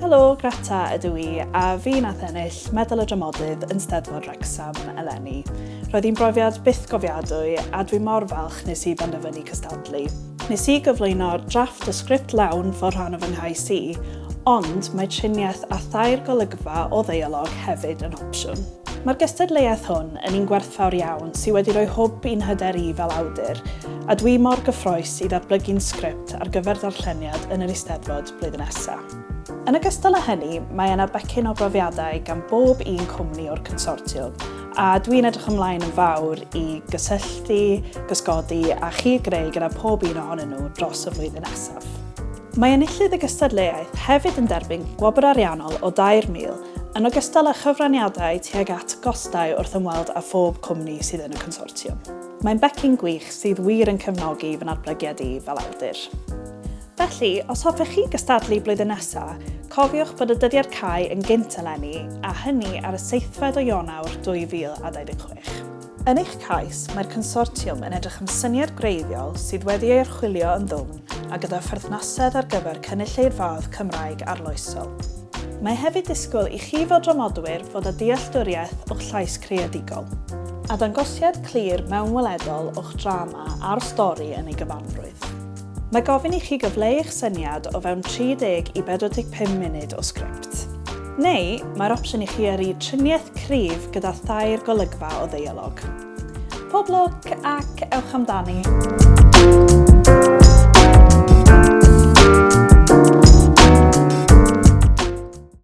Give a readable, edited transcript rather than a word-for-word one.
Helo, Greta ydw i, a fi nath ennill medal y Dramodydd yn Steddfod Wrecsam eleni. Roedd hi'n brofiad byth gofiadwy a dwi mor falch nes i benderfynu cystadlu. Nes i gyflwyno drafft y sgript lawn fel rhan o fy nghais i, ond mae triniaeth a thair golygfa o ddeialog hefyd yn opsiwn. Mae'r gystadleuaeth hwn yn un gwerthfawr iawn sydd wedi rhoi hwb i'n hyder i fel awdur, a dwi mor gyffrous i ddatblygu'n sgript ar gyfer darlleniad yn yr Eisteddfod blwyddyn nesaf. Yn ogystal â hynny, mae yna becyn o brofiadau gan bob un cwmni o'r consortiwm, a dwi'n edrych ymlaen yn fawr i gysylltu, gysgodi a chi greu gyda pob un ohonyn nhw dros y flwyddyn nesaf. Mae enillydd y gystadleuaeth hefyd yn derbyn gwobr ariannol o 2,000 yn ogystal â chyfraniadau tuag at gostau wrth ymweld â phob cwmni sydd yn y consortiwm. Mae'n becyn gwych sydd wir yn cefnogi fy natblygiad i fel awdur. Felly, os hoffech chi gystadlu blwyddyn nesaf, cofiwch bod y dyddiad cau yn gynt eleni, a hynny ar y 7 o Ionawr 2026. Yn eich cais, mae'r consortiwm yn edrych am syniad greiddiol sydd wedi ei archwilio yn ddwfn a gyda pherthnasedd ar gyfer cynulleidfaoedd Cymraeg arloesol. Mae hefyd disgwyl i chi fel dramodwyr fod â dealltwriaeth o'ch llais creadigol, a dangosiad clir mewnweledol o'ch drama a'r stori yn ei gyfanrwydd. Mae gofyn i chi gyfleu eich syniad o fewn 30 i 45 munud o sgript. Neu, mae'r opsiwn i chi yrru triniaeth cryf gyda thair golygfa o ddeialog. Pob lwc ac ewch amdani!